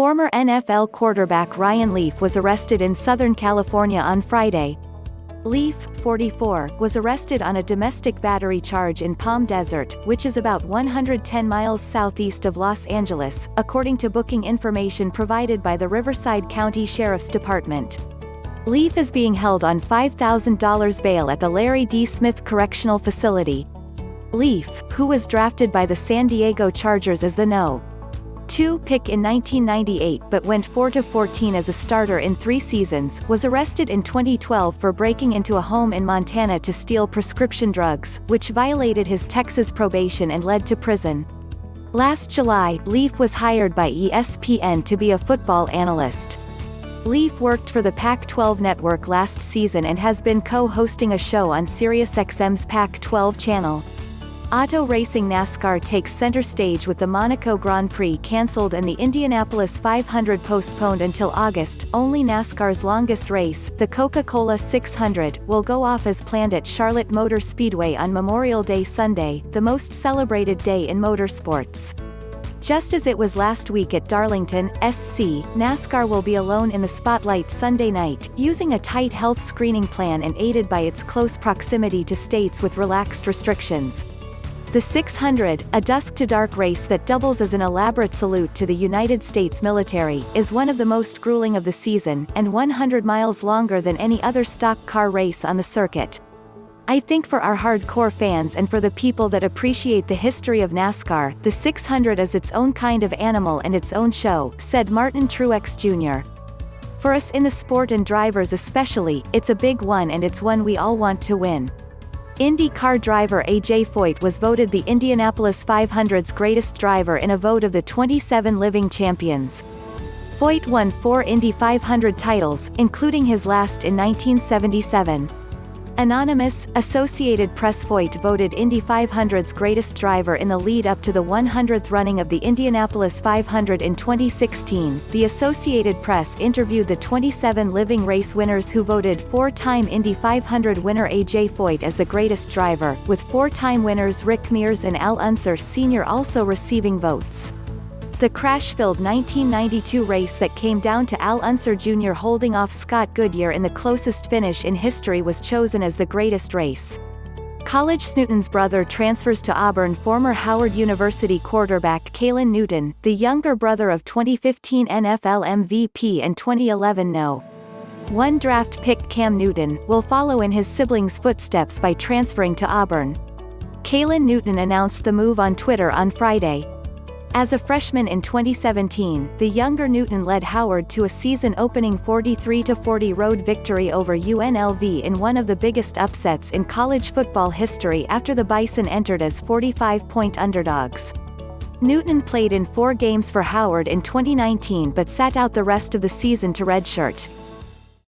Former NFL quarterback Ryan Leaf was arrested in Southern California on Friday. Leaf, 44, was arrested on a domestic battery charge in Palm Desert, which is about 110 miles southeast of Los Angeles, according to booking information provided by the Riverside County Sheriff's Department. Leaf is being held on $5,000 bail at the Larry D. Smith Correctional Facility. Leaf, who was drafted by the San Diego Chargers as the No. 2 pick in 1998 but went 4-14 as a starter in 3 seasons, was arrested in 2012 for breaking into a home in Montana to steal prescription drugs, which violated his Texas probation and led to prison. Last July, Leaf was hired by ESPN to be a football analyst. Leaf worked for the Pac-12 network last season and has been co-hosting a show on SiriusXM's Pac-12 channel. Auto racing NASCAR takes center stage with the Monaco Grand Prix cancelled and the Indianapolis 500 postponed until August. Only NASCAR's longest race, the Coca-Cola 600, will go off as planned at Charlotte Motor Speedway on Memorial Day Sunday, the most celebrated day in motorsports. Just as it was last week at Darlington, SC, NASCAR will be alone in the spotlight Sunday night, using a tight health screening plan and aided by its close proximity to states with relaxed restrictions. The 600, a dusk-to-dark race that doubles as an elaborate salute to the United States military, is one of the most grueling of the season, and 100 miles longer than any other stock car race on the circuit. I think for our hardcore fans and for the people that appreciate the history of NASCAR, the 600 is its own kind of animal and its own show, said Martin Truex Jr. For us in the sport and drivers especially, it's a big one and it's one we all want to win. Indy car driver A.J. Foyt was voted the Indianapolis 500's greatest driver in a vote of the 27 living champions. Foyt won 4 Indy 500 titles, including his last in 1977. Anonymous, Associated Press. Foyt voted Indy 500's greatest driver in the lead up to the 100th running of the Indianapolis 500 in 2016. The Associated Press interviewed the 27 living race winners who voted 4-time Indy 500 winner A.J. Foyt as the greatest driver, with 4-time winners Rick Mears and Al Unser Sr. also receiving votes. The crash-filled 1992 race that came down to Al Unser Jr. holding off Scott Goodyear in the closest finish in history was chosen as the greatest race. College Newton's brother transfers to Auburn. Former Howard University quarterback Caylin Newton, the younger brother of 2015 NFL MVP and 2011 No. 1 draft pick Cam Newton, will follow in his siblings' footsteps by transferring to Auburn. Caylin Newton announced the move on Twitter on Friday. As a freshman in 2017, the younger Newton led Howard to a season-opening 43-40 road victory over UNLV in one of the biggest upsets in college football history after the Bison entered as 45-point underdogs. Newton played in 4 games for Howard in 2019 but sat out the rest of the season to redshirt.